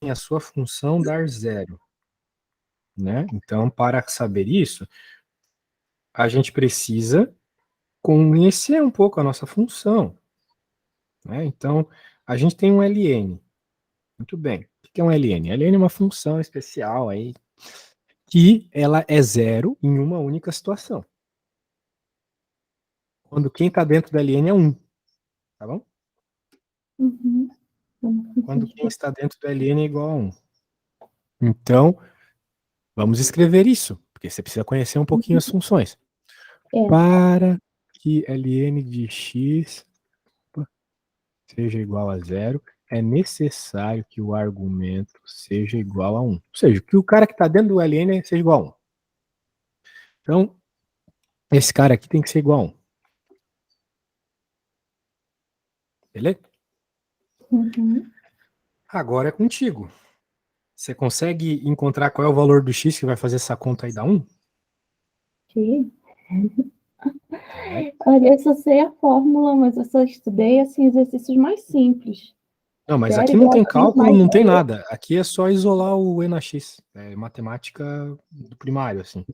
a sua função dar zero, né? Então, para saber isso, a gente precisa conhecer um pouco a nossa função, né? Então, a gente tem um ln. Muito bem. O que é um ln? ln é uma função especial aí que ela é zero em uma única situação. Quando quem está dentro do ln é 1, tá bom? Uhum. Quando quem está dentro do ln é igual a 1. Então, vamos escrever isso, porque você precisa conhecer um pouquinho as funções. É. Para que ln de x seja igual a zero, é necessário que o argumento seja igual a 1. Ou seja, que o cara que está dentro do ln seja igual a 1. Então, esse cara aqui tem que ser igual a 1. Beleza? Uhum. Agora é contigo. Você consegue encontrar qual é o valor do x que vai fazer essa conta aí dar 1? Ok. É. Olha, eu só sei a fórmula, mas eu só estudei assim, exercícios mais simples. Não, mas Zero aqui não igual tem a x cálculo, mais não tem e. nada. Aqui é só isolar o e na x. É matemática do primário, assim.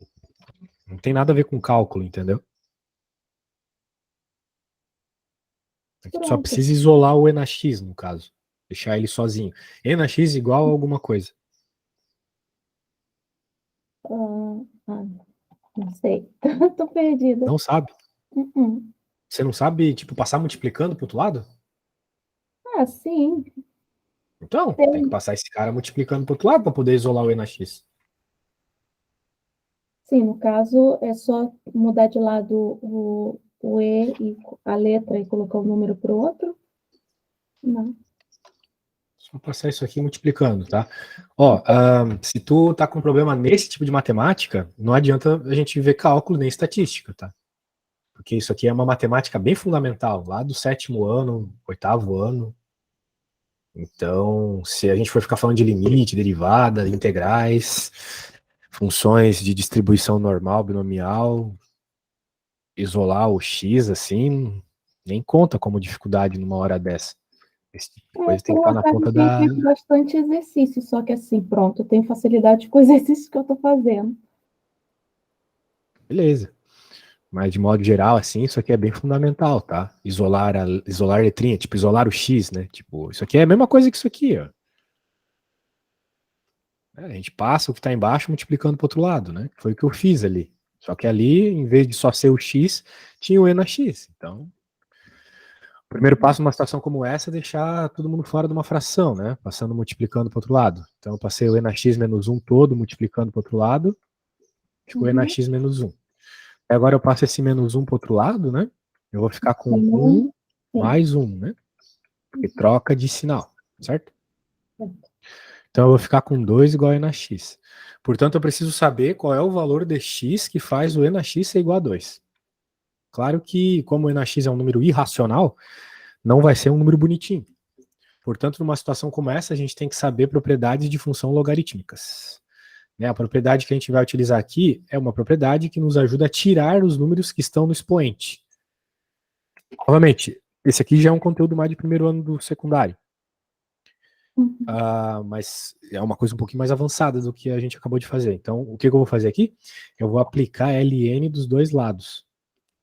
Não tem nada a ver com cálculo, entendeu? Aqui tu só Pronto. precisa isolar o e na x, no caso. Deixar ele sozinho. E na x igual a alguma coisa. Não sei. Tô perdida. Não sabe? Uhum. Você não sabe, tipo, passar multiplicando pro outro lado? Ah, sim. Então, tem que passar esse cara multiplicando pro outro lado para poder isolar o e na x. Sim, no caso, é só mudar de lado o E e a letra e colocar o número para o outro? Não. Só passar isso aqui multiplicando, tá? Ó, se tu tá com problema nesse tipo de matemática, não adianta a gente ver cálculo nem estatística, tá? Porque isso aqui é uma matemática bem fundamental, lá do 7º ano, 8º ano. Então, se a gente for ficar falando de limite, derivada, integrais, funções de distribuição normal, binomial, isolar o x, assim, nem conta como dificuldade numa hora dessa. Esse tipo de É, coisa tem por que um estar na acaso, eu conta tenho da... feito bastante exercício, só que assim, pronto, eu tenho facilidade com os exercícios que eu estou fazendo. Beleza. Mas de modo geral, assim, isso aqui é bem fundamental, tá? Isolar a letrinha, tipo, isolar o x, né? Tipo, isso aqui é a mesma coisa que isso aqui, ó. A gente passa o que está embaixo multiplicando para o outro lado, né? Foi o que eu fiz ali. Só que ali, em vez de só ser o x, tinha o e na x. Então, o primeiro passo numa situação como essa é deixar todo mundo fora de uma fração, né? Passando multiplicando para o outro lado. Então, eu passei o e na x menos 1 todo multiplicando para o outro lado, ficou e na Uhum. x menos 1. Agora eu passo esse menos 1 para o outro lado, né? Eu vou ficar com Sim. 1 mais 1, né? Porque troca de sinal, certo? Então eu vou ficar com 2 igual a e na x. Portanto, eu preciso saber qual é o valor de x que faz o e na x ser igual a 2. Claro que, como o e na x é um número irracional, não vai ser um número bonitinho. Portanto, numa situação como essa, a gente tem que saber propriedades de função logarítmicas. Né? A propriedade que a gente vai utilizar aqui é uma propriedade que nos ajuda a tirar os números que estão no expoente. Novamente, esse aqui já é um conteúdo mais de primeiro ano do secundário. Uhum. Mas é uma coisa um pouquinho mais avançada do que a gente acabou de fazer. Então, o que eu vou fazer aqui? Eu vou aplicar ln dos dois lados.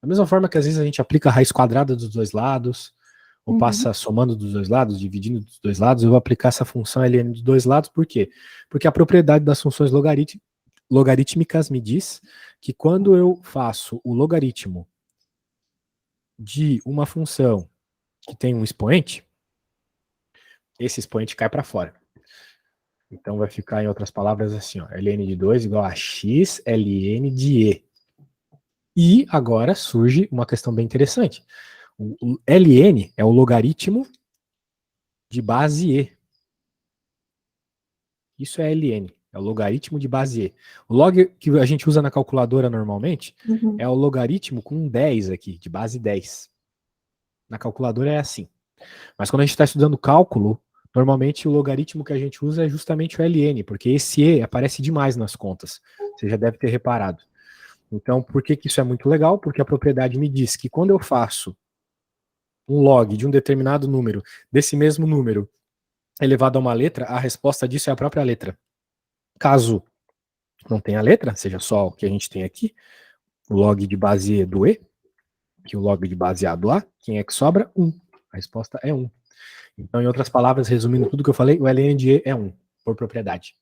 Da mesma forma que às vezes a gente aplica a raiz quadrada dos dois lados, ou Uhum. passa somando dos dois lados, dividindo dos dois lados, eu vou aplicar essa função ln dos dois lados, por quê? Porque a propriedade das funções logarítmicas me diz que quando eu faço o logaritmo de uma função que tem um expoente, esse expoente cai para fora. Então vai ficar, em outras palavras, assim, ó, ln de 2 igual a x ln de e. E agora surge uma questão bem interessante. O ln é o logaritmo de base e. Isso é ln, é o logaritmo de base e. O log que a gente usa na calculadora normalmente é Uhum. o logaritmo com 10 aqui, de base 10. Na calculadora é assim. Mas quando a gente está estudando cálculo, normalmente o logaritmo que a gente usa é justamente o ln, porque esse e aparece demais nas contas. Você já deve ter reparado. Então, por que isso é muito legal? Porque a propriedade me diz que quando eu faço um log de um determinado número, desse mesmo número, elevado a uma letra, a resposta disso é a própria letra. Caso não tenha letra, seja só o que a gente tem aqui, o log de base E do E, que o log de base A do A, quem é que sobra? 1. A resposta é 1. Então, em outras palavras, resumindo tudo que eu falei, o ln de E é 1, por propriedade.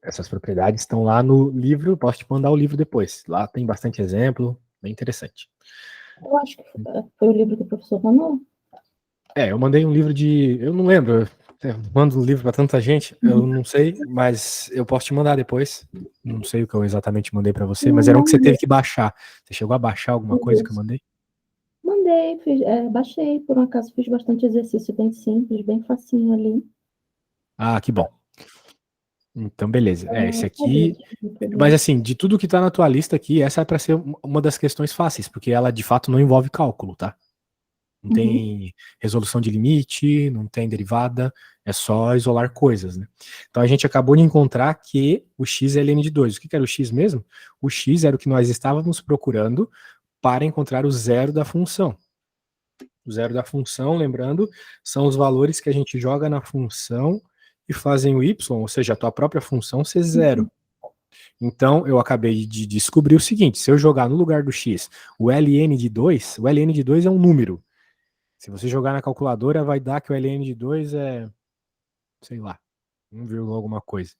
Essas propriedades estão lá no livro, posso te mandar o livro depois. Lá tem bastante exemplo, bem interessante. Eu acho que foi o livro que o professor mandou. Eu mandei um livro de... Eu não lembro, eu mando o livro para tanta gente, eu não sei, mas eu posso te mandar depois. Não sei o que eu exatamente mandei para você, mas era um que você teve que baixar. Você chegou a baixar alguma coisa que eu mandei? Mandei, baixei, por um acaso fiz bastante exercício bem simples, bem facinho ali. Ah, que bom. Então, beleza. Esse aqui... Mas assim, de tudo que tá na tua lista aqui, essa é para ser uma das questões fáceis, porque ela de fato não envolve cálculo, tá? Não tem resolução de limite, não tem derivada, é só isolar coisas, né? Então a gente acabou de encontrar que o x é ln de 2. O que era o x mesmo? O x era o que nós estávamos procurando para encontrar o zero da função. O zero da função, lembrando, são os valores que a gente joga na função e fazem o y, ou seja, a tua própria função ser zero. Então, eu acabei de descobrir o seguinte, se eu jogar no lugar do x o ln de 2, o ln de 2 é um número. Se você jogar na calculadora, vai dar que o ln de 2 é, sei lá, 1, alguma coisa.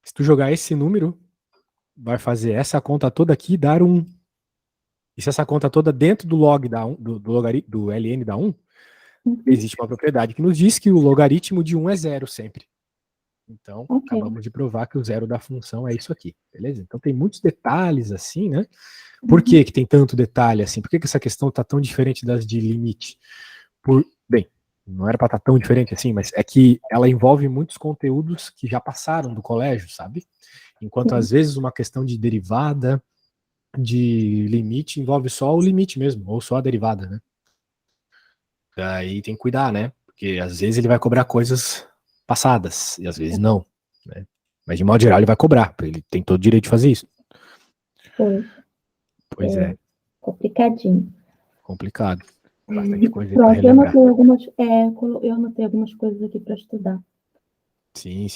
Se tu jogar esse número, vai fazer essa conta toda aqui dar 1. E se essa conta toda dentro do log da 1, do ln dá 1, existe uma propriedade que nos diz que o logaritmo de 1 é 0 sempre. Então, acabamos de provar que o zero da função é isso aqui, beleza? Então tem muitos detalhes assim, né? Por que tem tanto detalhe assim? Por que essa questão está tão diferente das de limite? Bem, não era para estar tão diferente assim, mas é que ela envolve muitos conteúdos que já passaram do colégio, sabe? Enquanto às vezes uma questão de derivada, de limite, envolve só o limite mesmo, ou só a derivada, né? Daí tem que cuidar, né? Porque às vezes ele vai cobrar coisas passadas, e às vezes não, né? Mas de modo geral ele vai cobrar, ele tem todo o direito de fazer isso. Pois é. Complicadinho. Complicado. Bastante coisa aí Pronto, pra relembrar. Eu anotei algumas coisas aqui para estudar. Sim.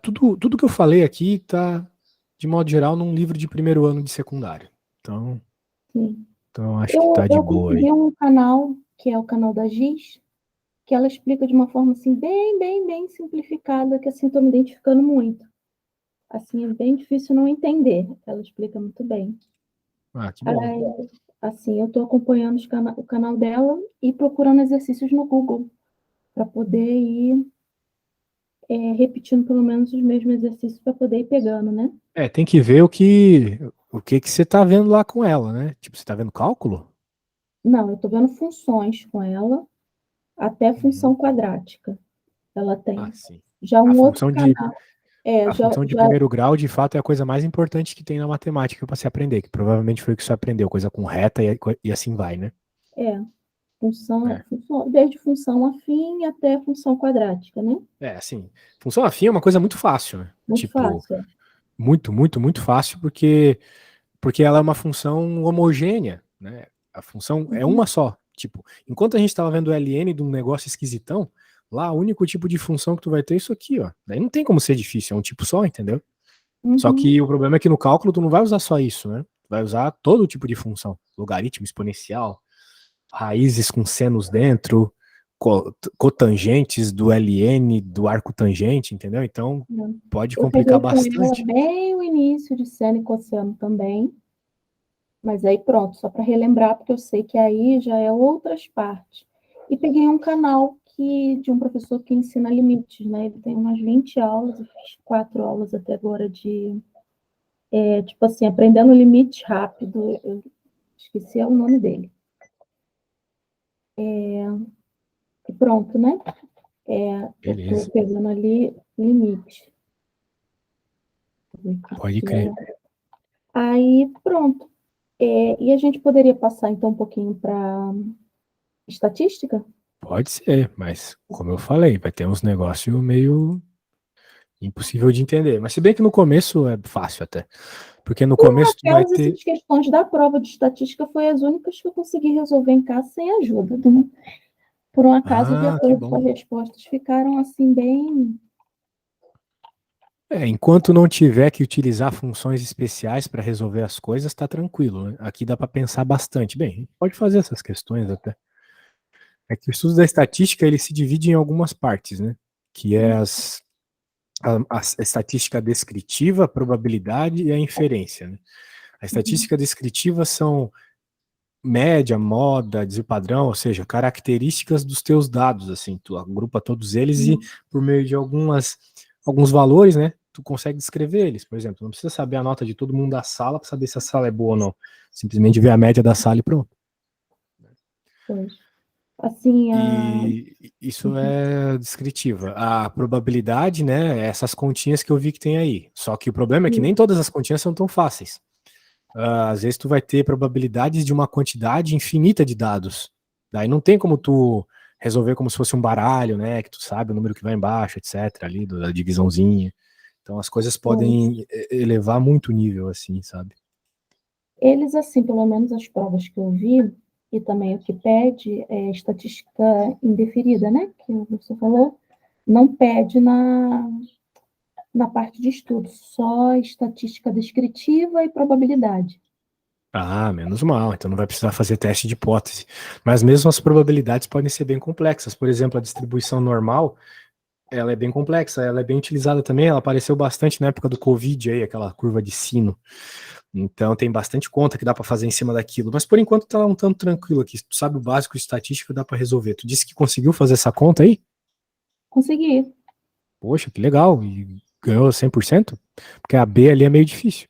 Tudo que eu falei aqui tá, de modo geral, num livro de primeiro ano de secundário. Então acho que tá de boa aí. Eu consegui um canal, que é o canal da Giz, que ela explica de uma forma assim, bem simplificada, que assim, estou me identificando muito. Assim, é bem difícil não entender. Ela explica muito bem. Ah, que bom. Assim, eu estou acompanhando o canal dela e procurando exercícios no Google para poder ir repetindo pelo menos os mesmos exercícios para poder ir pegando, né? Tem que ver o que você tá vendo lá com ela, né? Tipo, você tá vendo cálculo? Não, eu estou vendo funções com ela, até função quadrática. Ela tem. Ah, sim. Já um outro canal. A função de primeiro grau, de fato, é a coisa mais importante que tem na matemática para se aprender, que provavelmente foi o que você aprendeu, coisa com reta e assim vai, né? Função, desde função afim até função quadrática, né? Assim, função afim é uma coisa muito fácil, né? Muito fácil. Muito fácil, porque ela é uma função homogênea, né? A função é uma só. Tipo, enquanto a gente estava vendo o ln de um negócio esquisitão, lá o único tipo de função que tu vai ter é isso aqui, ó. Daí não tem como ser difícil, é um tipo só, entendeu? Só que o problema é que no cálculo tu não vai usar só isso, né? Tu vai usar todo tipo de função. Logaritmo, exponencial, raízes com senos dentro, cotangentes do ln, do arco tangente, entendeu? Então pode complicar bastante. Bem o início de seno e cosseno também. Mas aí pronto, só para relembrar, porque eu sei que aí já é outras partes. E peguei um canal de um professor que ensina limites, né? Ele tem umas 20 aulas, eu fiz 4 aulas até agora de, tipo assim, aprendendo limites rápido. Eu esqueci o nome dele. E pronto, né? Eu estou pegando ali limites. Pode crer. Aí, pronto. E a gente poderia passar, então, um pouquinho para estatística? Pode ser, mas como eu falei, vai ter uns negócios meio impossível de entender. Mas se bem que no começo é fácil até. Porque no começo tu vai ter... Essas questões da prova de estatística foi as únicas que eu consegui resolver em casa sem ajuda. Por um acaso, de Ah, que acordo com as bom. respostas, ficaram assim bem... Enquanto não tiver que utilizar funções especiais para resolver as coisas, tá tranquilo, né? Aqui dá para pensar bastante. Bem, a gente pode fazer essas questões até. É que o estudo da estatística ele se divide em algumas partes, né? Que é a estatística descritiva, a probabilidade e a inferência, né? A estatística descritiva são média, moda, desvio padrão, ou seja, características dos teus dados, assim, tu agrupa todos eles e por meio de alguns valores, né, tu consegue descrever eles. Por exemplo, não precisa saber a nota de todo mundo da sala para saber se a sala é boa ou não. Simplesmente ver a média da sala e pronto. Pois. Assim, E isso é descritiva. A probabilidade, né, é essas continhas que eu vi que tem aí. Só que o problema é que nem todas as continhas são tão fáceis. Às vezes tu vai ter probabilidades de uma quantidade infinita de dados. Daí não tem como tu resolver como se fosse um baralho, né, que tu sabe o número que vai embaixo, etc, ali, da divisãozinha. Então as coisas podem elevar muito o nível, assim, sabe? eles, assim, pelo menos as provas que eu vi, e também o que pede é estatística indeferida, né? Que você falou, não pede na parte de estudo, só estatística descritiva e probabilidade. Ah, menos mal, então não vai precisar fazer teste de hipótese. Mas mesmo as probabilidades podem ser bem complexas. Por exemplo, a distribuição normal, ela é bem complexa, ela é bem utilizada também, ela apareceu bastante na época do Covid aí, aquela curva de sino. Então tem bastante conta que dá para fazer em cima daquilo. Mas por enquanto tá um tanto tranquilo aqui. Tu sabe o básico de estatística, dá para resolver. Tu disse que conseguiu fazer essa conta aí? Consegui. Poxa, que legal. E ganhou 100%? Porque a B ali é meio difícil.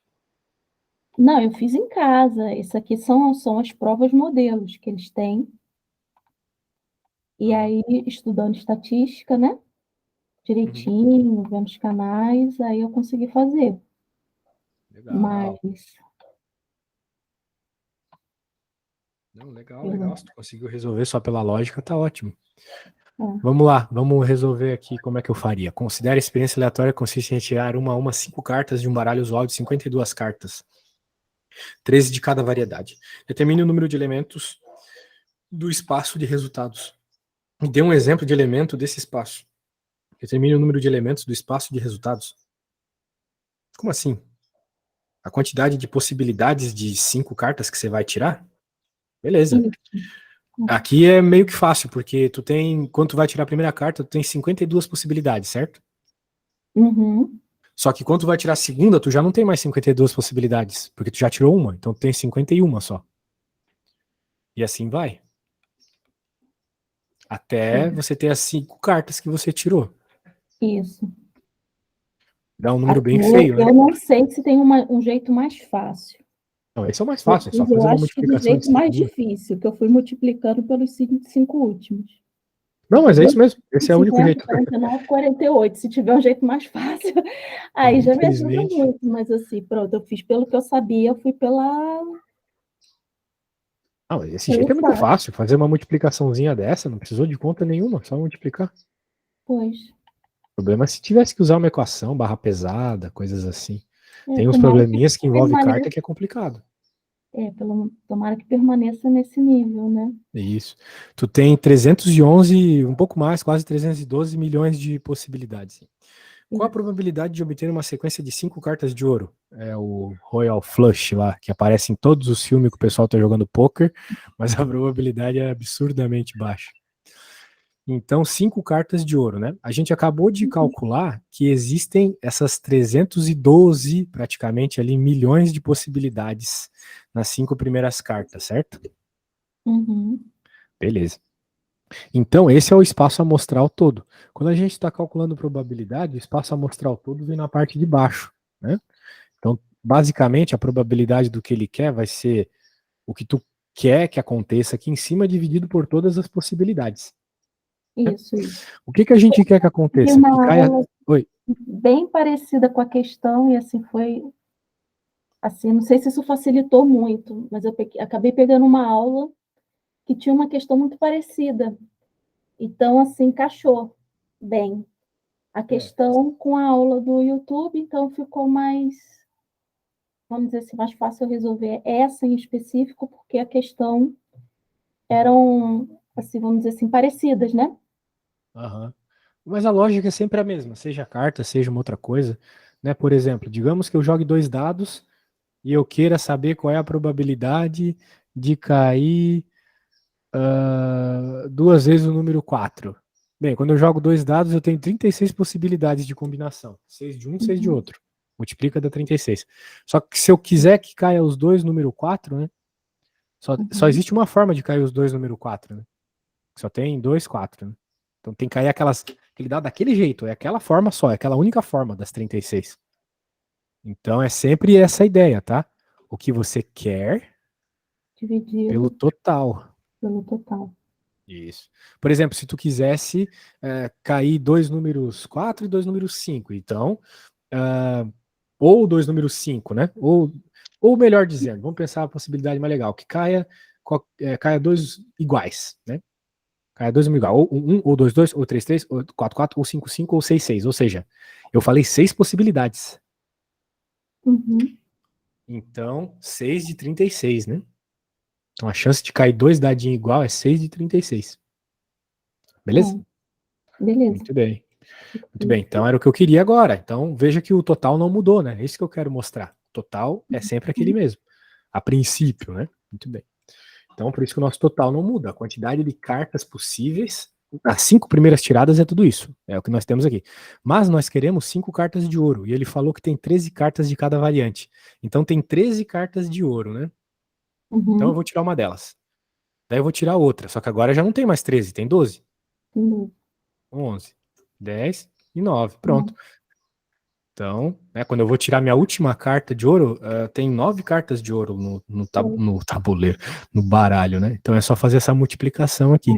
Não, eu fiz em casa. Isso aqui são as provas modelos que eles têm. E Ah, aí, estudando estatística, né? uhum, Direitinho, vendo os canais, aí eu consegui fazer. legal. Mas, Não, legal, legal. pelo, Se tu conseguiu resolver só pela lógica, tá ótimo. é, Vamos lá, vamos resolver aqui como é que eu faria. Considere a experiência aleatória consiste em retirar uma a uma 5 cartas de um baralho usual de 52 cartas, 13 de cada variedade. Determine o número de elementos do espaço de resultados. Dê um exemplo de elemento desse espaço. Determine o número de elementos do espaço de resultados. Como assim? A quantidade de possibilidades de 5 cartas que você vai tirar? Beleza. isso. Aqui é meio que fácil, porque tu tem, quando tu vai tirar a primeira carta, tu tem 52 possibilidades, certo? Uhum, Só que quando tu vai tirar a segunda, tu já não tem mais 52 possibilidades, porque tu já tirou uma, então tu tem 51 só. E assim vai. Até você ter as 5 cartas que você tirou. isso. Dá um número Aqui bem feio, né? eu não sei se tem um jeito mais fácil. Não, esse é o mais Eu fácil, é só fiz, eu fazer uma acho que do multiplicação de jeito mais segunda. difícil, que eu fui multiplicando pelos cinco últimos. Não, mas é isso Dois, mesmo. Esse é o único 50, jeito. 49, 48. Se tiver um jeito mais fácil, É, aí já me ajuda infelizmente. muito. Mas assim, pronto, eu fiz pelo que eu sabia, eu fui Não, esse pelo jeito é muito fácil. fácil. Fazer uma multiplicaçãozinha dessa, não precisou de conta nenhuma, só multiplicar. Pois, O problema é se tivesse que usar uma equação, barra pesada, coisas assim. Tem uns tomara que probleminhas que envolve carta permaneça, que é complicado. tomara que permaneça nesse nível, né? É isso. Tu tem 311, um pouco mais, quase 312 milhões de possibilidades. Qual a Isso. probabilidade de obter uma sequência de 5 cartas de ouro? É o Royal Flush lá, que aparece em todos os filmes que o pessoal tá jogando poker, mas a probabilidade é absurdamente baixa. Então, 5 cartas de ouro, né? A gente acabou de calcular que existem essas 312, praticamente ali, milhões de possibilidades nas 5 primeiras cartas, certo? Uhum. Beleza. Então, esse é o espaço amostral todo. Quando a gente está calculando probabilidade, o espaço amostral todo vem na parte de baixo, né? Então, basicamente, a probabilidade do que ele quer vai ser o que tu quer que aconteça aqui em cima dividido por todas as possibilidades. Né? Isso. O que que a gente quer que E aconteça? Que uma caia. aula Oi. bem parecida com a questão, e assim foi, assim, não sei se isso facilitou muito, mas eu acabei pegando uma aula que tinha uma questão muito parecida. Então, assim, encaixou bem a É. questão com a aula do YouTube, então ficou mais, vamos dizer assim, mais fácil resolver essa em específico, porque a questão eram assim, vamos dizer assim, parecidas, né? Aham. Mas a lógica é sempre a mesma, seja carta, seja uma outra coisa, né? Por exemplo, digamos que eu jogue 2 dados e eu queira saber qual é a probabilidade de cair 2 vezes o número 4. Bem, quando eu jogo 2 dados, eu tenho 36 possibilidades de combinação. 6 de um, 6 de Uhum, outro. Multiplica dá 36. Só que se eu quiser que caia os dois número 4, né? Só uhum. existe uma forma de cair os dois número 4, né? Só tem 2, 4, né? Então tem que cair aquele dado daquele jeito, é aquela forma só, é aquela única forma das 36. Então é sempre essa ideia, tá? O que você quer pelo Dividido total. pelo total. Isso. Por exemplo, se tu quisesse cair dois números 4 e dois números 5, então, ah, ou dois números 5, né? Ou melhor dizendo, vamos pensar a possibilidade mais legal, que caia dois iguais, né? Caia dois números iguais, ou ou dois, dois, ou três, três, ou quatro, quatro, ou cinco, cinco, ou seis, seis. Ou seja, eu falei 6 possibilidades. Uhum. Então, 6 de 36, né? Então a chance de cair dois dadinhos igual é 6 de 36. Beleza? Pronto. Beleza. Muito bem. Muito bem, então era o que eu queria agora. Então veja que o total não mudou, né? É isso que eu quero mostrar. O total é sempre aquele Uhum. mesmo. A princípio, né? Muito bem. Então por isso que o nosso total não muda. A quantidade de cartas possíveis, as 5 primeiras tiradas é tudo isso. É o que nós temos aqui. Mas nós queremos 5 cartas de ouro. E ele falou que tem 13 cartas de cada variante. Então tem 13 cartas de ouro, né? Então eu Uhum. vou tirar uma delas. Daí eu vou tirar outra. Só que agora já não tem mais 13, tem 12. Entendi. 11, 10 e 9. Pronto. Não. Então, né, quando eu vou tirar minha última carta de ouro, tem 9 cartas de ouro no tabuleiro, no baralho, né? Então é só fazer essa multiplicação aqui.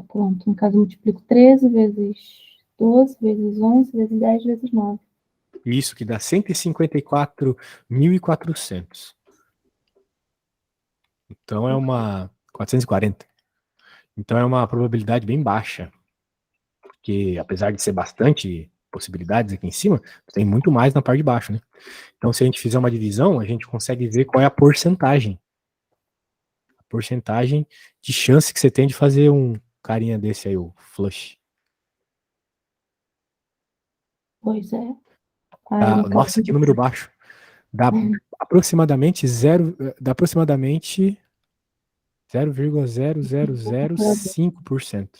Pronto. No caso, eu multiplico 13 vezes 12 vezes 11 vezes 10 vezes 9. Isso que dá 154.400. Então é uma 440. Então é uma probabilidade bem baixa, porque apesar de ser bastante possibilidades aqui em cima, tem muito mais na parte de baixo, né? Então se a gente fizer uma divisão, a gente consegue ver qual é a porcentagem de chance que você tem de fazer um carinha desse aí, o flush. Pois é. Aí, no caso, Nossa, que número baixo. Dá aproximadamente zero vírgula zero zero zero cinco por cento.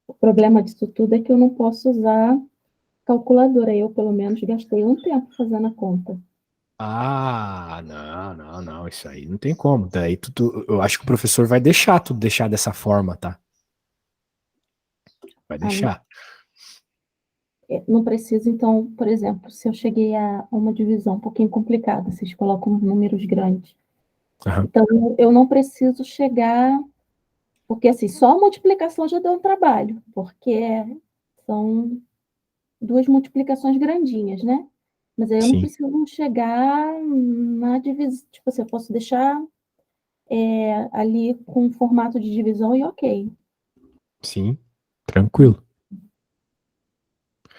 o problema disso tudo é que eu não posso usar calculadora. Eu, pelo menos, gastei um tempo fazendo a conta. Não, não, não, isso aí não tem como. Daí eu acho que o professor vai deixar tudo deixar dessa forma, tá? Vai Ah, não, deixar. não preciso, então, por exemplo, se eu cheguei a uma divisão um pouquinho complicada, vocês colocam números grandes. Aham. Então, eu não preciso chegar, porque assim, só a multiplicação já deu um trabalho, porque são duas multiplicações grandinhas, né? Mas aí eu não Sim, preciso chegar na divisão, tipo assim, eu posso deixar ali com formato de divisão e ok. sim, tranquilo.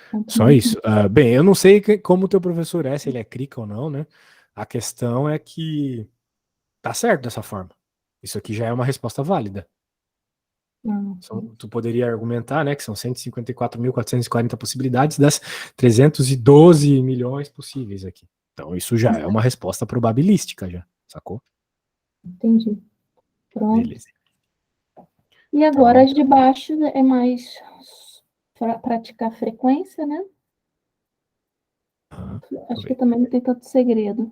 Então, Só também. isso. Bem, eu não sei como o teu professor é, se ele é crica ou não, né? A questão é que tá certo dessa forma. Isso aqui já é uma resposta válida. Tu poderia argumentar, né, que são 154.440 possibilidades das 312 milhões possíveis aqui. Então isso já é uma resposta probabilística já, sacou? Entendi. Pronto. Beleza. E agora Então, as de baixo é mais para praticar frequência, né? deixa eu Acho que ver. também não tem tanto segredo.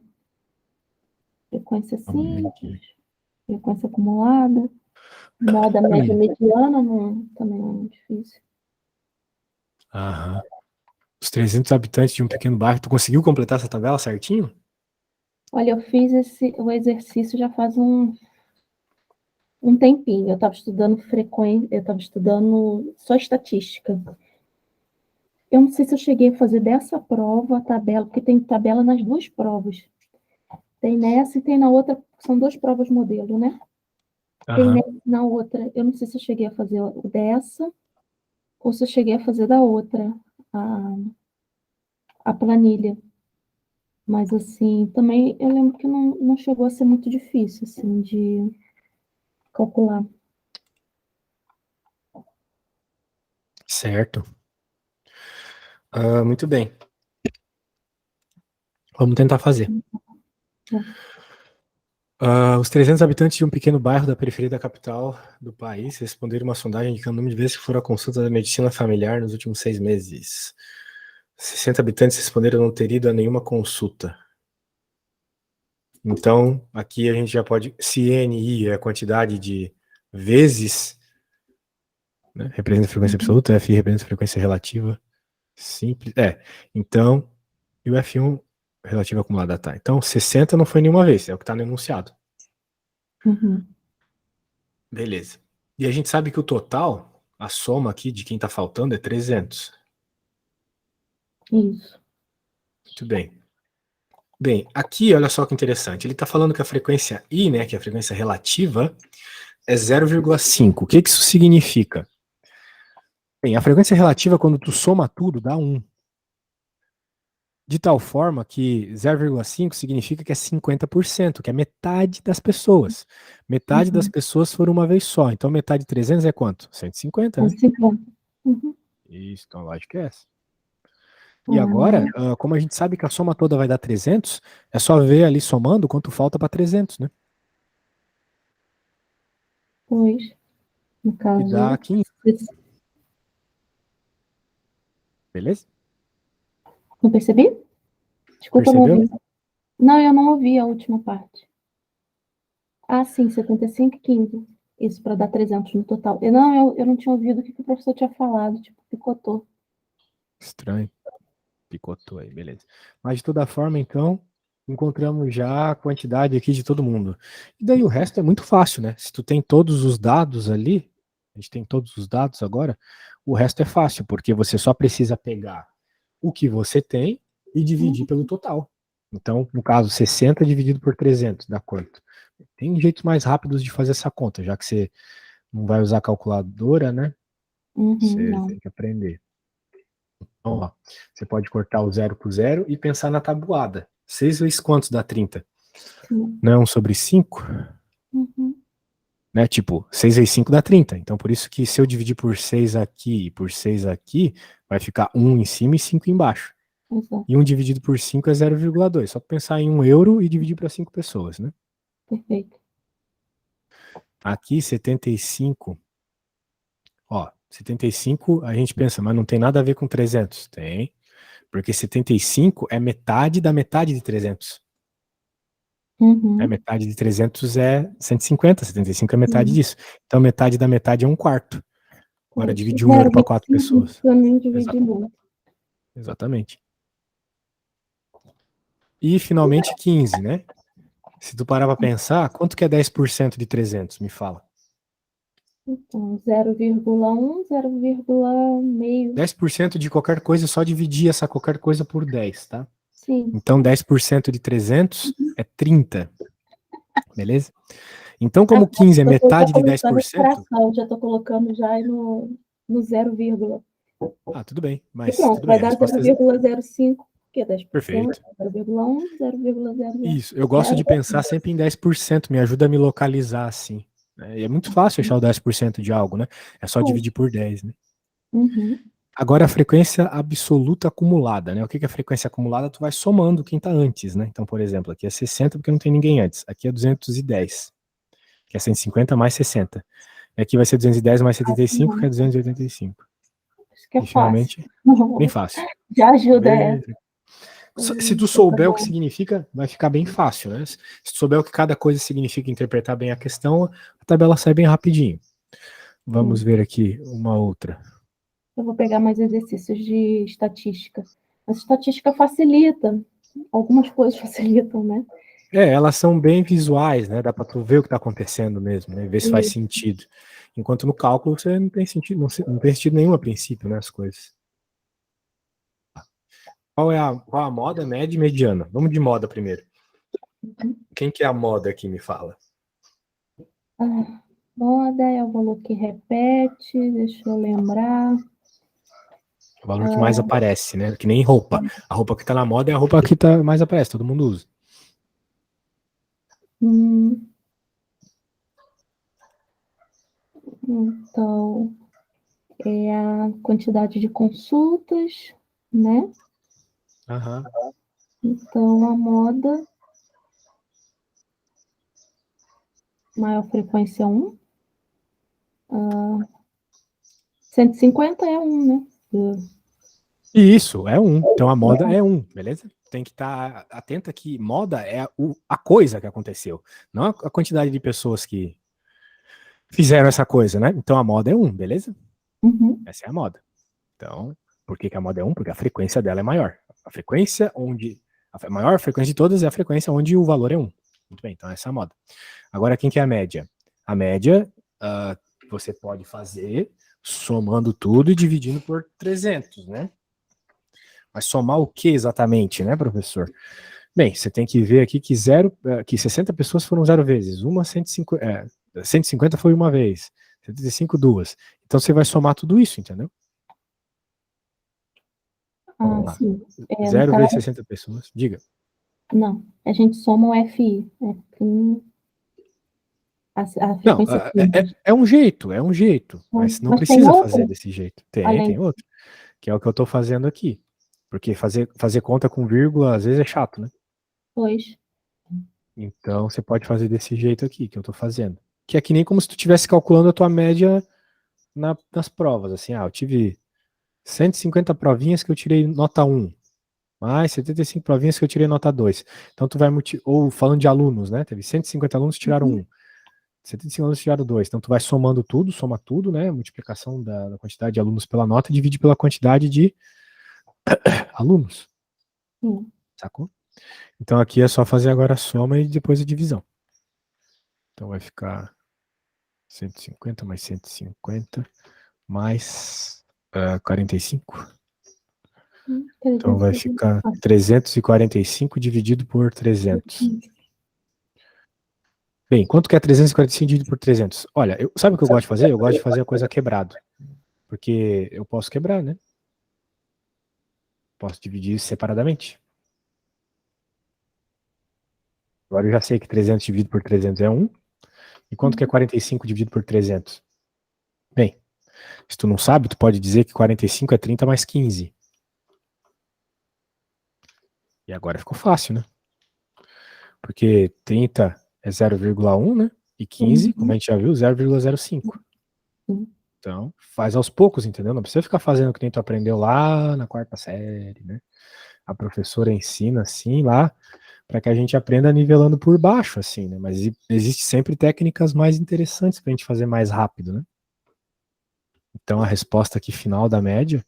Frequência Vamos ver simples, aqui. frequência acumulada, moda média mediana, não, também não é muito difícil. Aham. Os 300 habitantes de um pequeno bairro, tu conseguiu completar essa tabela certinho? Olha, eu fiz o exercício já faz um tempinho. Eu estava estudando frequência, eu estava estudando só estatística. Eu não sei se eu cheguei a fazer dessa prova a tabela, porque tem tabela nas duas provas. Tem nessa e tem na outra, são duas provas modelo, né? Tem Aham. nessa e na outra. Eu não sei se eu cheguei a fazer o dessa ou se eu cheguei a fazer da outra, a, a planilha. Mas, assim, também eu lembro que não chegou a ser muito difícil, assim, de calcular. Certo. Muito bem. Vamos tentar fazer. Os 300 habitantes de um pequeno bairro da periferia da capital do país responderam uma sondagem indicando o número de vezes que foram à consulta da medicina familiar nos últimos 6 meses. 60 habitantes responderam não ter ido a nenhuma consulta. Então, aqui a gente já pode... Se NI é a quantidade de vezes, né, representa a frequência absoluta, FI representa a frequência relativa. Simples. Então, e o F1 relativo acumulada, tá. Então, 60 não foi nenhuma vez, é o que está no enunciado. Uhum. Beleza. E a gente sabe que o total, a soma aqui de quem está faltando é 300. Isso. Muito bem. Bem, aqui, olha só que interessante. Ele está falando que a frequência I, né, que é a frequência relativa, é 0,5. O que isso significa? Bem, a frequência relativa, quando tu soma tudo, dá 1. De tal forma que 0,5 significa que é 50%, que é metade das pessoas. Metade das pessoas foram uma vez só. Então, metade de 300 é quanto? 150, né? 150. Uhum. Isso, então a lógica é essa. E agora, como a gente sabe que a soma toda vai dar 300, é só ver ali somando quanto falta para 300, né? Pois, no Que dá caso... 15, beleza? Não percebi? Desculpa, não Percebeu? ouvi. Não, eu não ouvi a última parte. Ah, sim, 75 e 15. Isso, para dar 300 no total. Eu não tinha ouvido o que o professor tinha falado, tipo, picotou. Estranho. Picotou aí, beleza. Mas de toda forma, então, encontramos já a quantidade aqui de todo mundo. E daí o resto é muito fácil, né? Se tu tem todos os dados ali, a gente tem todos os dados agora, o resto é fácil, porque você só precisa pegar o que você tem e dividir pelo total. Então, no caso, 60 dividido por 300, dá quanto? Tem jeitos mais rápidos de fazer essa conta, já que você não vai usar calculadora, né? Uhum, Você não. tem que aprender. Então, ó, você pode cortar o 0 por 0 e pensar na tabuada. 6 vezes quantos dá 30? Sim. Não é 1 sobre 5? Uhum, Né? Tipo, 6 vezes 5 dá 30. Então, por isso que se eu dividir por 6 aqui e por 6 aqui, vai ficar 1 em cima e 5 embaixo. exato. E 1 dividido por 5 é 0,2. Só pensar em 1 euro e dividir para 5 pessoas, né? Perfeito. Aqui, 75. Ó, 75 a gente pensa, mas não tem nada a ver com 300. Tem. Porque 75 é metade da metade de 300. Uhum, Metade de 300 é 150, 75 é metade sim. disso. Então, metade da metade é um quarto. Agora, Pois. divide 1 euro para 4 0,25 pessoas. eu nem dividi Exato, muito. exatamente. E, finalmente, 15, né? Se tu parar para pensar, quanto que é 10% de 300? Me fala. Então, 0,1, 0,5. 10% de qualquer coisa, só dividir essa qualquer coisa por 10, tá? Sim. Então, 10% de 300 é 30, beleza? Então, Ah, como 15 é já estou metade de colocando 10%, fração, já estou colocando já no 0, tudo bem, e mas pronto, tudo bem, vai a dar resposta é 0,05, que é 10%, perfeito. 0,1, 0,00. Isso, eu gosto de pensar sempre em 10%, me ajuda a me localizar assim. Né? E é muito fácil achar o 10% de algo, né? É só dividir por 10, né? Uhum. Agora a frequência absoluta acumulada, né? O que é a frequência acumulada? Tu vai somando quem tá antes, né? Então, por exemplo, aqui é 60 porque não tem ninguém antes. Aqui é 210, que é 150 mais 60. E aqui vai ser 210 mais 75, que é 285. Isso que é E fácil. finalmente, bem fácil. Já ajuda essa. Bem Se tu souber o que significa, vai ficar bem fácil, né? Se tu souber o que cada coisa significa, interpretar bem a questão, a tabela sai bem rapidinho. Vamos ver aqui uma outra. Eu vou pegar mais exercícios de estatística. Mas estatística facilita. Algumas coisas facilitam, né? Elas são bem visuais, né? Dá para tu ver o que está acontecendo mesmo, né? Ver se faz E, sentido. Enquanto no cálculo você não tem sentido, não tem sentido nenhum a princípio, né? As coisas. Qual a moda, média e mediana? Vamos de moda primeiro. Quem que é a moda aqui, me fala? moda é o valor que repete, deixa eu lembrar. O valor que mais aparece, né? Que nem roupa. A roupa que tá na moda é a roupa que mais aparece, todo mundo usa. Então, é a quantidade de consultas, né? Aham. Então, a moda, maior frequência 1. 150 é 1, né? E isso, é 1. Então a moda é 1, beleza? Tem que estar atenta que moda é a coisa que aconteceu, não a quantidade de pessoas que fizeram essa coisa, né? Então a moda é 1, beleza? Uhum. Essa é a moda. Então, por que a moda é 1? Porque a frequência dela é maior. A frequência onde. A maior frequência de todas é a frequência onde o valor é 1. Muito bem, então essa é a moda. Agora, quem que é a média? A média você pode fazer somando tudo e dividindo por 300, né? Mas somar o que exatamente, né, professor? Bem, você tem que ver aqui que 60 pessoas foram 0 vezes. 150 foi uma vez. 75, duas. Então você vai somar tudo isso, entendeu? Vamos lá. Sim. 0 vezes 60 pessoas. Diga. Não, a gente soma o FI. A Não, frequência é um jeito, mas não precisa fazer desse jeito. Tem outro, que é o que eu estou fazendo aqui. Porque fazer conta com vírgula às vezes é chato, né? Pois. Então você pode fazer desse jeito aqui, que eu estou fazendo. Que é que nem como se tu estivesse calculando a tua média nas provas. Assim, eu tive 150 provinhas que eu tirei nota 1, mais 75 provinhas que eu tirei nota 2. Então tu vai ou falando de alunos, né? Teve 150 alunos que tiraram 1. 75 alunos tiraram 2. Então tu vai somando tudo, soma tudo, né? Multiplicação da quantidade de alunos pela nota e divide pela quantidade de alunos. Sacou? Então aqui é só fazer agora a soma e depois a divisão. Então vai ficar 150 mais 150 mais 45. Então vai ficar 345 dividido por 300. Bem, quanto que é 345 dividido por 300? Olha, sabe o que eu gosto de fazer? Eu gosto de fazer a coisa quebrado. Porque eu posso quebrar, né? Posso dividir separadamente. Agora eu já sei que 300 dividido por 300 é 1. E quanto que é 45 dividido por 300? Bem, se tu não sabe, tu pode dizer que 45 é 30 mais 15. E agora ficou fácil, né? Porque 30 é 0,1, né? E 15, como a gente já viu, 0,05. Então, faz aos poucos, entendeu? Não precisa ficar fazendo o que nem tu aprendeu lá na 4ª série, né? A professora ensina assim lá, para que a gente aprenda nivelando por baixo, assim, né? Mas existe sempre técnicas mais interessantes para a gente fazer mais rápido, né? Então, a resposta aqui final da média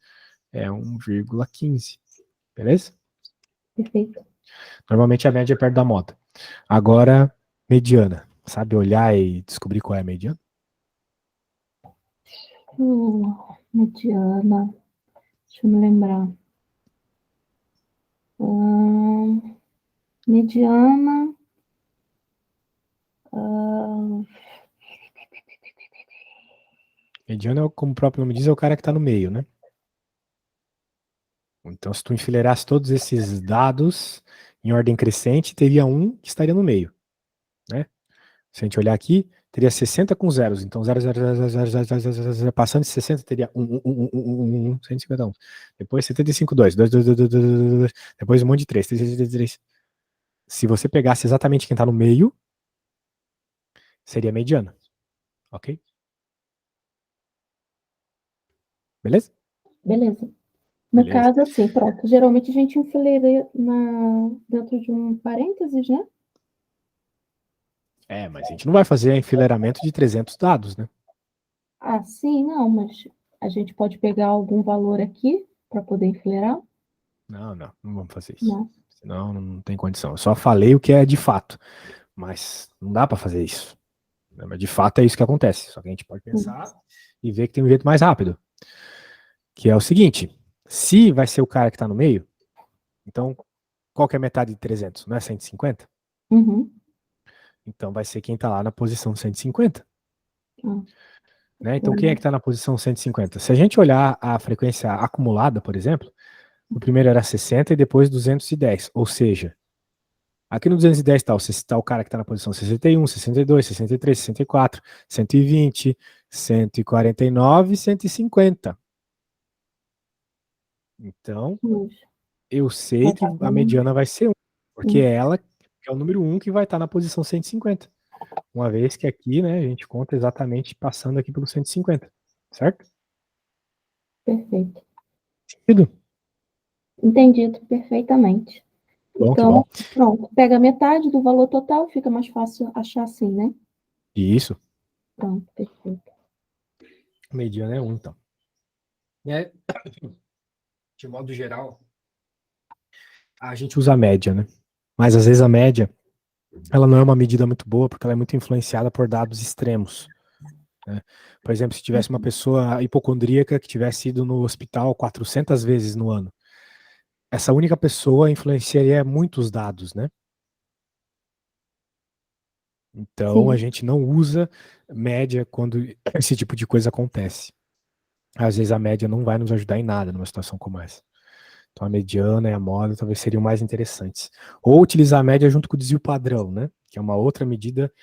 é 1,15. Beleza? Perfeito. Normalmente a média é perto da moda. Agora, mediana. Sabe olhar e descobrir qual é a mediana? Mediana. Deixa eu me lembrar. Mediana. Mediana, como o próprio nome diz, é o cara que está no meio, né? Então, se tu enfileirasse todos esses dados em ordem crescente, teria um que estaria no meio, né? Se a gente olhar aqui, teria 60 com zeros. Então, 0, 0, 0, 0, 0, 0, 0, 0, passando de 60, teria 151. Depois 75, 2, 2, 2, 2, 2, 2, 2, depois um monte de 3, 3, 3, 3, 3. Se você pegasse exatamente quem está no meio, seria mediana. Ok? Beleza? Beleza. No caso, assim, pronto. Geralmente a gente enfileira dentro de um parênteses, né? Mas a gente não vai fazer enfileiramento de 300 dados, né? Sim, não, mas a gente pode pegar algum valor aqui para poder enfileirar? Não vamos fazer isso. Não. Senão não tem condição. Eu só falei o que é de fato, mas não dá para fazer isso. Mas de fato é isso que acontece. Só que a gente pode pensar e ver que tem um jeito mais rápido. Que é o seguinte, se vai ser o cara que está no meio, então qual que é a metade de 300? Não é 150? Então vai ser quem está lá na posição 150. Né? Então quem é que está na posição 150? Se a gente olhar a frequência acumulada, por exemplo, o primeiro era 60 e depois 210. Ou seja, aqui no 210 está o cara que está na posição 61, 62, 63, 64, 120, 149, 150. Então, eu sei que a mediana vai ser 1, porque ela é o número 1 que vai estar na posição 150. Uma vez que aqui, né, a gente conta exatamente passando aqui pelo 150, certo? Perfeito. Entendido? Entendido perfeitamente. Bom, então, pronto. Pega metade do valor total, fica mais fácil achar assim, né? Isso. Pronto, perfeito. A mediana é 1, então. É, de modo geral, a gente usa a média, né? Mas às vezes a média, ela não é uma medida muito boa, porque ela é muito influenciada por dados extremos, né? Por exemplo, se tivesse uma pessoa hipocondríaca que tivesse ido no hospital 400 vezes no ano, essa única pessoa influenciaria muitos dados, né? Então, a gente não usa média quando esse tipo de coisa acontece. Às vezes a média não vai nos ajudar em nada numa situação como essa. Então, a mediana e a moda talvez seriam mais interessantes. Ou utilizar a média junto com o desvio padrão, né? Que é uma outra medida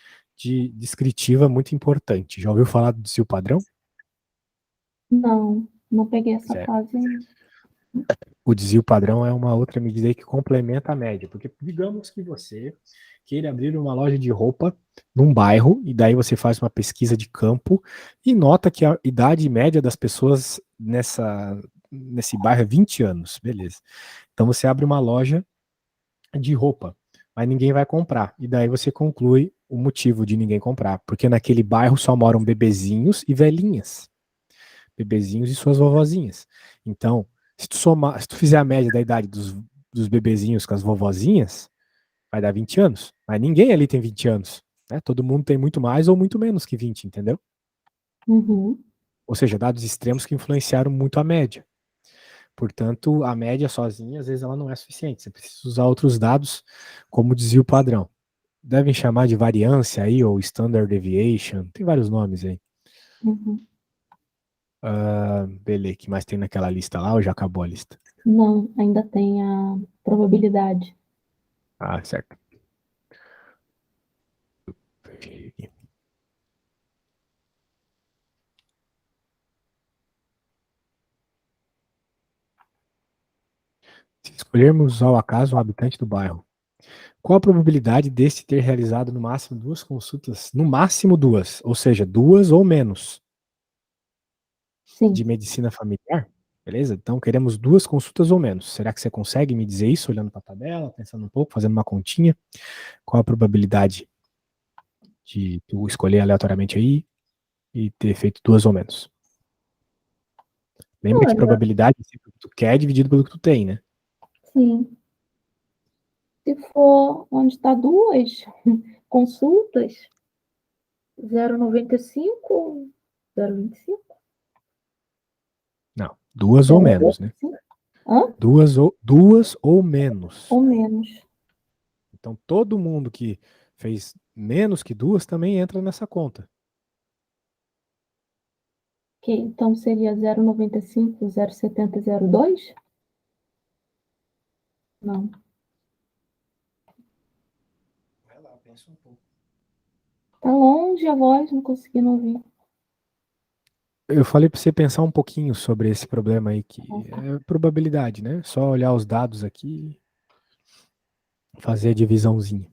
descritiva muito importante. Já ouviu falar do desvio padrão? Não peguei essa fase ainda. O desvio padrão é uma outra medida que complementa a média, porque digamos que você queira abrir uma loja de roupa num bairro, e daí você faz uma pesquisa de campo e nota que a idade média das pessoas nesse bairro é 20 anos, beleza. Então você abre uma loja de roupa, mas ninguém vai comprar, e daí você conclui o motivo de ninguém comprar, porque naquele bairro só moram bebezinhos e velhinhas, bebezinhos e suas vovozinhas. Então, se tu fizer a média da idade dos bebezinhos com as vovozinhas, vai dar 20 anos. Mas ninguém ali tem 20 anos. Né? Todo mundo tem muito mais ou muito menos que 20, entendeu? Ou seja, dados extremos que influenciaram muito a média. Portanto, a média sozinha, às vezes, ela não é suficiente. Você precisa usar outros dados, como desvio padrão. Devem chamar de variância aí, ou standard deviation. Tem vários nomes aí. Beleza, o que mais tem naquela lista lá ou já acabou a lista? Não, ainda tem a probabilidade. Ah, certo. Se escolhermos ao acaso um habitante do bairro, qual a probabilidade desse ter realizado no máximo 2 consultas? No máximo 2, ou seja, 2 ou menos. Sim. De medicina familiar? Beleza? Então queremos 2 consultas ou menos. Será que você consegue me dizer isso olhando para a tabela, pensando um pouco, fazendo uma continha? Qual a probabilidade de tu escolher aleatoriamente aí e ter feito 2 ou menos? Lembra que probabilidade é sempre o que tu quer dividido pelo que tu tem, né? Sim. Se for onde está 2 consultas, 0,95, 0,25? Não, 2 ou menos, né? Hã? 2 ou menos. Ou menos. Então todo mundo que fez menos que 2 também entra nessa conta. Ok, então seria 0,95, 0,70, 0,2? Não. Vai lá, pensa um pouco. Tá longe a voz, não consegui ouvir. Eu falei para você pensar um pouquinho sobre esse problema aí, que é probabilidade, né? Só olhar os dados aqui e fazer a divisãozinha.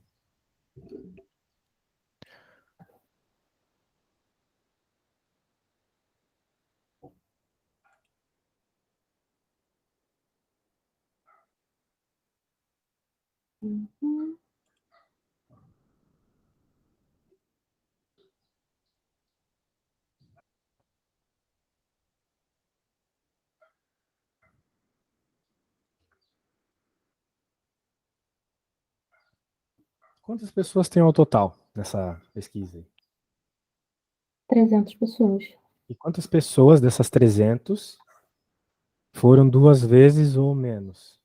Quantas pessoas tem ao total nessa pesquisa aí? 300 pessoas. E quantas pessoas dessas 300 foram 2 vezes ou menos?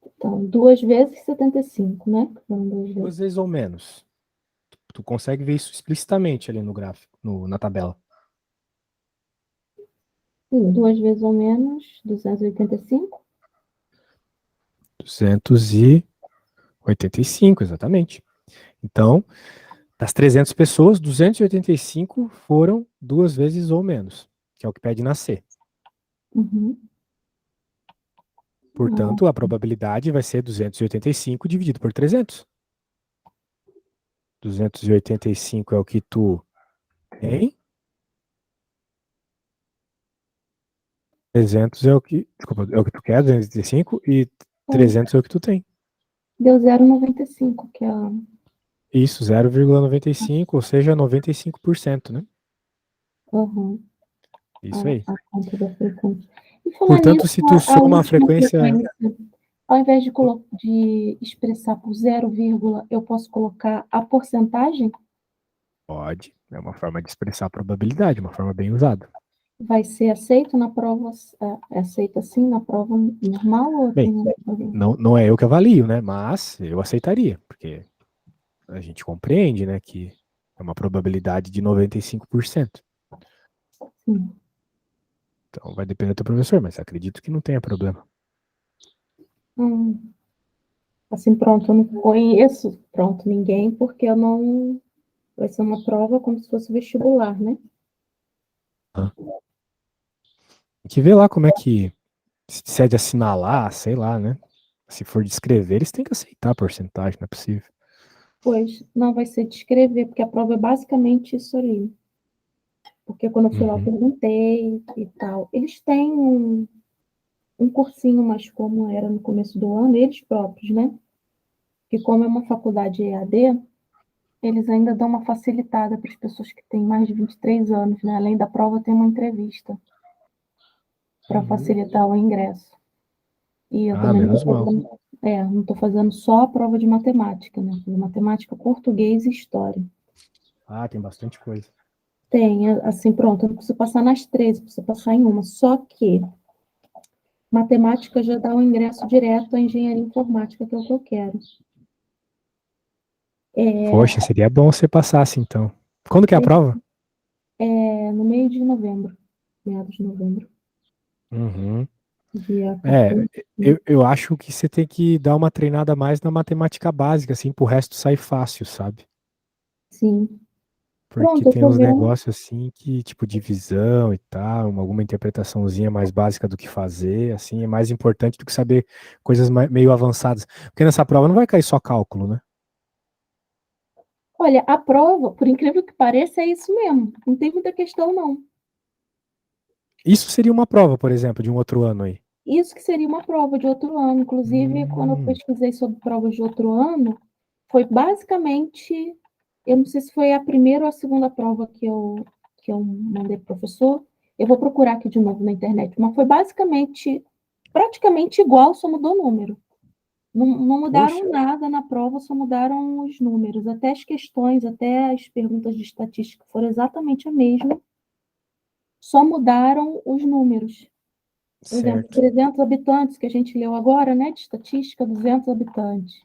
Então, 2 vezes 75, né? Foram 2 vezes ou menos. Tu consegue ver isso explicitamente ali no gráfico, na tabela. Sim, 2 vezes ou menos, 285. 285, exatamente. Então, Das 300 pessoas, 285 foram 2 vezes ou menos, que é o que pede na C. Uhum. Portanto, a probabilidade vai ser 285 dividido por 300. 285 é o que tu tem. 300 é o que, desculpa, é o que tu quer, 285, e 300 é o que tu tem. Deu 0,95, que é a... Isso, 0,95, ou seja, 95%, né? Uhum. Isso aí. A conta da frequência. E falar Portanto, nisso, se tu a soma a última frequência... frequência, ao invés de expressar por 0, eu posso colocar a porcentagem? Pode, é uma forma de expressar a probabilidade, uma forma bem usada. Vai ser aceito na prova, é aceito assim na prova normal ou Bem, tem algum? não é eu que avalio, né? Mas eu aceitaria, porque a gente compreende, né, que é uma probabilidade de 95%. Sim. Então vai depender do teu professor, mas acredito que não tenha problema. Hum, assim, pronto, eu não conheço, pronto, ninguém, porque eu não. Vai ser uma prova como se fosse vestibular, né? Tem que ver lá como é que, se é de assinalar, sei lá, né? Se for de escrever, eles têm que aceitar a porcentagem, não é possível. Pois, não vai ser de escrever, porque a prova é basicamente isso ali. Porque quando eu fui lá, eu Uhum. perguntei e tal. Eles têm um cursinho, mas como era no começo do ano, eles próprios, né? Que como é uma faculdade EAD, eles ainda dão uma facilitada para as pessoas que têm mais de 23 anos, né? Além da prova, tem uma entrevista para Uhum. facilitar o ingresso. E eu Ah, também não menos estou mal. fazendo, não estou fazendo só a prova de matemática, né? De matemática, português e história. Ah, tem bastante coisa. Tem, assim, pronto, eu não preciso passar nas três, eu preciso passar em uma. Só que matemática já dá o ingresso direto à engenharia informática, que é o que eu quero. Poxa, seria bom você passasse então. Quando que é a prova? No meio de novembro, meados de novembro, Uhum. dia É, 14. eu acho que você tem que dar uma treinada mais na matemática básica, assim, pro resto sair fácil, sabe? Sim. Porque Pronto, eu tem tô uns vendo. negócios assim que, tipo, divisão e tal, alguma interpretaçãozinha mais básica do que fazer, assim, é mais importante do que saber coisas meio avançadas. Porque nessa prova não vai cair só cálculo, né? Olha, a prova, por incrível que pareça, é isso mesmo. Não tem muita questão, não. Isso seria uma prova, por exemplo, de um outro ano aí. Isso que seria uma prova de outro ano. Inclusive, quando eu Hum, pesquisei sobre provas de outro ano, foi basicamente, eu não sei se foi a primeira ou a segunda prova que eu mandei para o professor. Eu vou procurar aqui de novo na internet, mas foi basicamente, praticamente igual, só mudou o número. Não poxa. mudaram nada na prova, só mudaram os números. Até as questões, até as perguntas de estatística foram exatamente a mesma, só mudaram os números. Por exemplo, Certo. 300 habitantes, que a gente leu agora, né, de estatística, 200 habitantes.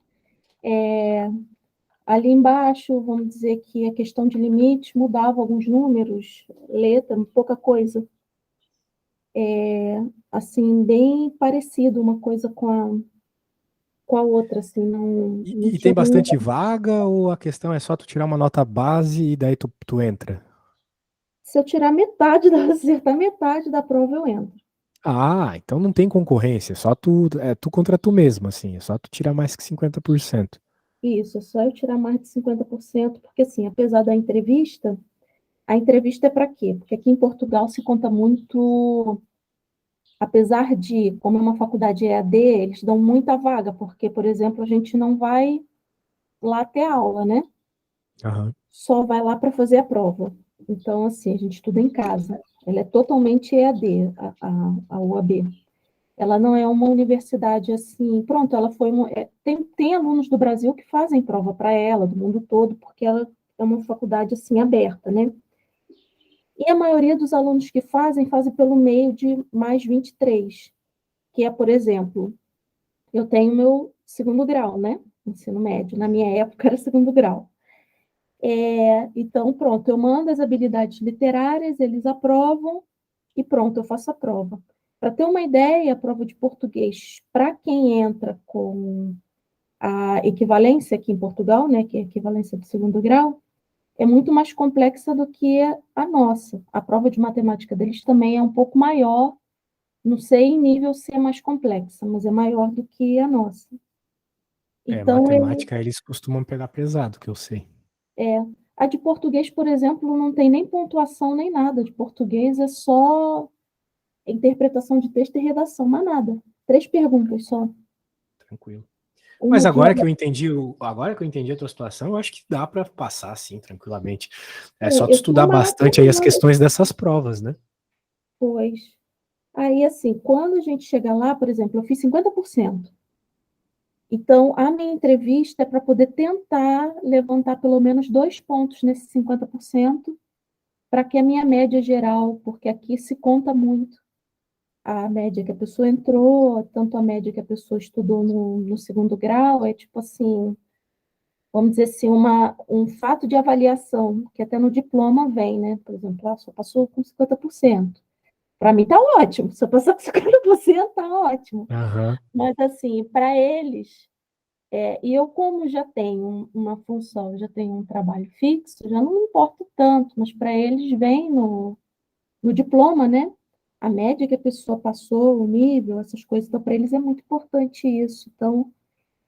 Ali embaixo, vamos dizer que a questão de limites mudava alguns números, letra, pouca coisa. Assim, bem parecido uma coisa com a outra, assim, não E tinha tem bastante vaga ou a questão é só tu tirar uma nota base e daí tu entra? Se eu tirar acertar metade da prova, eu entro. Ah, então não tem concorrência, só tu, é tu contra tu mesmo, assim, é só tu tirar mais que 50%. Isso, é só eu tirar mais de 50%, porque assim, apesar da entrevista, a entrevista é para quê? Porque aqui em Portugal se conta muito, apesar de, como é uma faculdade EAD, eles dão muita vaga, porque, por exemplo, a gente não vai lá ter aula, né? Aham. Só vai lá para fazer a prova. Então, assim, a gente estuda em casa. Ela é totalmente EAD, a UAB. Ela não é uma universidade assim, pronto, ela foi tem alunos do Brasil que fazem prova para ela, do mundo todo, porque ela é uma faculdade assim aberta, né? E a maioria dos alunos que fazem pelo meio de mais 23, que é, por exemplo, eu tenho meu segundo grau, né? Ensino médio. Na minha época era segundo grau. Então, pronto, eu mando as habilidades literárias, eles aprovam e pronto, eu faço a prova. Para ter uma ideia, a prova de português, para quem entra com a equivalência aqui em Portugal, né, que é a equivalência do segundo grau, é muito mais complexa do que a nossa. A prova de matemática deles também é um pouco maior, não sei em nível se é mais complexa, mas é maior do que a nossa. Então, Matemática eles costumam pegar pesado, que eu sei. a de português, por exemplo, não tem nem pontuação nem nada. De português é só interpretação de texto e redação, mas nada. 3 perguntas só. Tranquilo. Mas Uma que agora que eu entendi a tua situação, eu acho que dá para passar assim tranquilamente. É só tu eu estou estudar bastante aí as maratonando questões dessas provas, né? depois. Aí, assim, quando a gente chega lá, por exemplo, eu fiz 50%. Então, a minha entrevista é para poder tentar levantar pelo menos 2 pontos nesses 50%, para que a minha média geral, porque aqui se conta muito a média que a pessoa entrou, tanto a média que a pessoa estudou no segundo grau, é tipo assim, vamos dizer assim, um fato de avaliação, que até no diploma vem, né? Por exemplo, só passou com 50%. Para mim tá ótimo, se eu passar com 50% tá ótimo. Aham. Mas assim, para eles, e eu como já tenho uma função, já tenho um trabalho fixo, já não me importo tanto, mas para eles vem no diploma, né? A média que a pessoa passou, o nível, essas coisas, então para eles é muito importante isso. Então,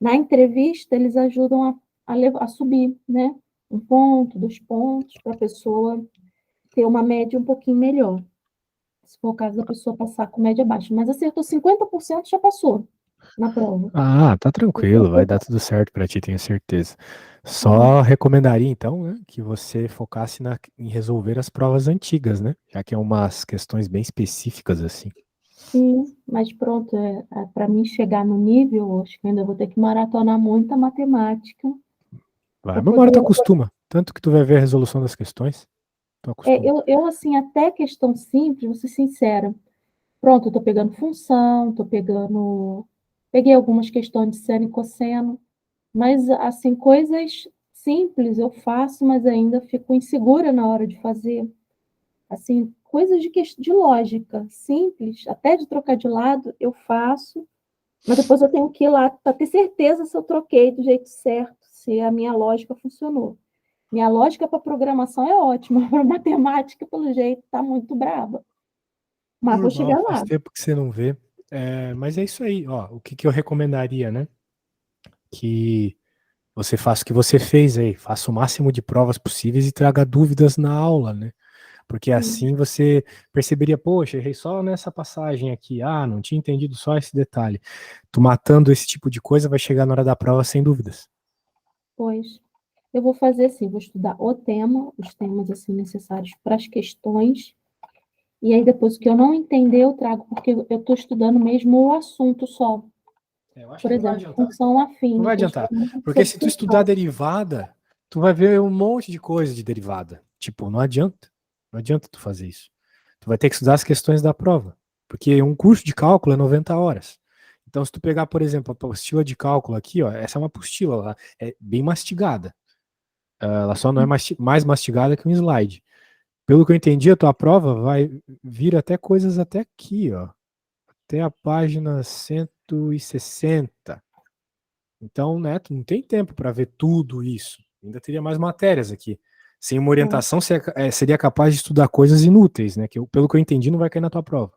na entrevista, eles ajudam a subir, né? 1 ponto, 2 pontos, para a pessoa ter uma média um pouquinho melhor. Se for o caso da pessoa passar com média baixa. Mas acertou 50%, já passou na prova. Ah, tá tranquilo, vai Acertou, dar tudo certo pra ti, tenho certeza. né? Só recomendaria então, né, que você focasse em resolver as provas antigas, né? Já que é umas questões bem específicas assim. Sim, mas pronto, para mim chegar no nível, acho que eu ainda vou ter que maratonar muita matemática Vai, para mas uma hora tu poder. acostuma, tanto que tu vai ver a resolução das questões, tu acostuma. Assim, até questão simples, vou ser sincera. Pronto, eu estou pegando função, estou pegando. Peguei algumas questões de seno e cosseno, mas, assim, coisas simples eu faço, mas ainda fico insegura na hora de fazer. Assim, coisas de lógica simples, até de trocar de lado, eu faço, mas depois eu tenho que ir lá para ter certeza se eu troquei do jeito certo, se a minha lógica funcionou. Minha lógica para programação é ótima, para matemática, pelo jeito, está muito braba. Mas vou Normal, chegar faz lá. tempo que você não vê. É, mas é isso aí, ó. O que que eu recomendaria, né? Que você faça o que você fez aí, faça o máximo de provas possíveis e traga dúvidas na aula, né? Porque Sim, assim você perceberia, poxa, errei só nessa passagem aqui, ah, não tinha entendido só esse detalhe. Tu matando esse tipo de coisa vai chegar na hora da prova sem dúvidas. pois. Eu vou fazer assim, vou estudar o tema, os temas assim necessários para as questões, e aí depois o que eu não entender eu trago, porque eu estou estudando mesmo o assunto só. É, eu acho Por que não vai exemplo, adiantar. função Não afim, eu vai estou adiantar. estudando Porque sobre se tu estudar função. derivada, tu vai ver um monte de coisa de derivada. Tipo, não adianta. Não adianta tu fazer isso. Tu vai ter que estudar as questões da prova. Porque um curso de cálculo é 90 horas. Então, se tu pegar, por exemplo, a apostila de cálculo aqui, ó, essa é uma apostila, ela é bem mastigada. Ela só não é mais mastigada que um slide. Pelo que eu entendi, a tua prova vai vir até coisas até aqui, ó. Até a página 160. Então, né, tu não tem tempo para ver tudo isso. Ainda teria mais matérias aqui. Sem uma Bom, orientação, seria capaz de estudar coisas inúteis, né? Pelo que eu entendi, não vai cair na tua prova.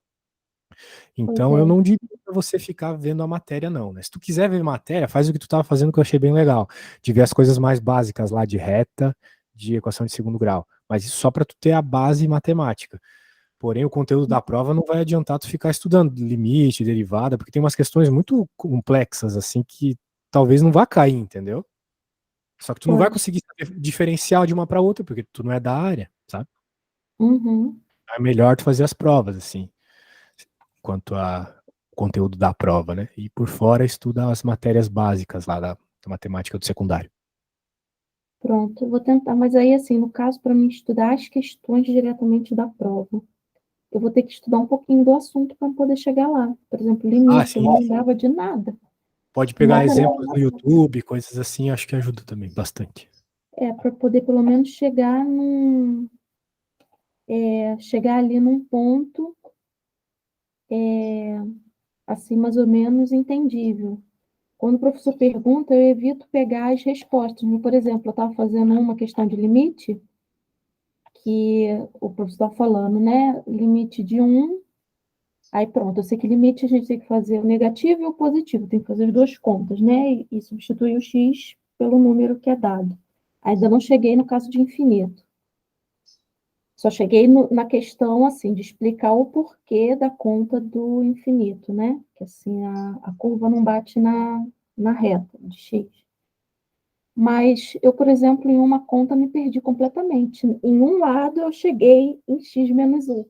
pois Então, eu é. não diria para você ficar vendo a matéria, não. Né? Se tu quiser ver matéria, faz o que tu estava fazendo, que eu achei bem legal. De ver as coisas mais básicas lá de reta, de equação de segundo grau. Mas isso só para tu ter a base matemática. Porém, o conteúdo da prova não vai adiantar tu ficar estudando limite, derivada, porque tem umas questões muito complexas, assim, que talvez não vá cair, entendeu? Só que tu não vai Pois. conseguir saber diferenciar de uma para outra, porque tu não é da área, sabe? Uhum. É melhor tu fazer as provas, assim, quanto a conteúdo da prova, né? E por fora estuda as matérias básicas lá da matemática do secundário. Pronto, eu vou tentar. Mas aí, assim, no caso, para mim estudar as questões diretamente da prova, eu vou ter que estudar um pouquinho do assunto para poder chegar lá. Por exemplo, Ah, limite, eu sim. não lembrava de nada. Pode pegar Nada, exemplos nada. no YouTube, coisas assim, acho que ajuda também bastante. Para poder pelo menos chegar ali num ponto, assim, mais ou menos entendível. Quando o professor pergunta, eu evito pegar as respostas. Por exemplo, eu estava fazendo uma questão de limite, que o professor estava falando, né? Limite de 1, aí pronto, eu sei que limite a gente tem que fazer o negativo e o positivo, tem que fazer as duas contas, né? E substituir o x pelo número que é dado. Ainda não cheguei no caso de infinito. Só cheguei na questão, assim, de explicar o porquê da conta do infinito, né? Que, assim, a curva não bate na reta de x. Mas eu, por exemplo, em uma conta me perdi completamente. Em um lado eu cheguei em x menos 1,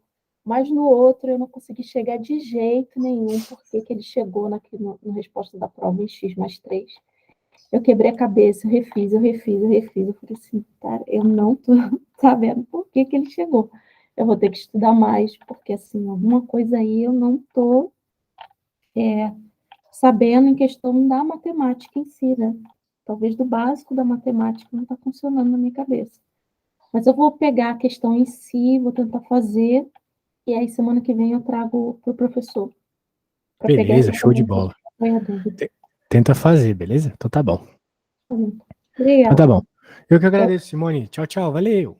mas no outro eu não consegui chegar de jeito nenhum, porque que ele chegou na resposta da prova em x mais 3. Eu quebrei a cabeça, eu refiz. Eu falei assim, cara, eu não tô sabendo por que ele chegou. Eu vou ter que estudar mais, porque, assim, alguma coisa aí eu não tô sabendo em questão da matemática em si, né? Talvez do básico da matemática não está funcionando na minha cabeça. Mas eu vou pegar a questão em si, vou tentar fazer, e aí semana que vem eu trago para o professor. Pegar Beleza, show de exatamente bola. a dúvida. Tenta fazer, beleza? Então tá bom. Então Obrigada. tá bom. Eu que agradeço, Simone. Tchau, tchau. Valeu.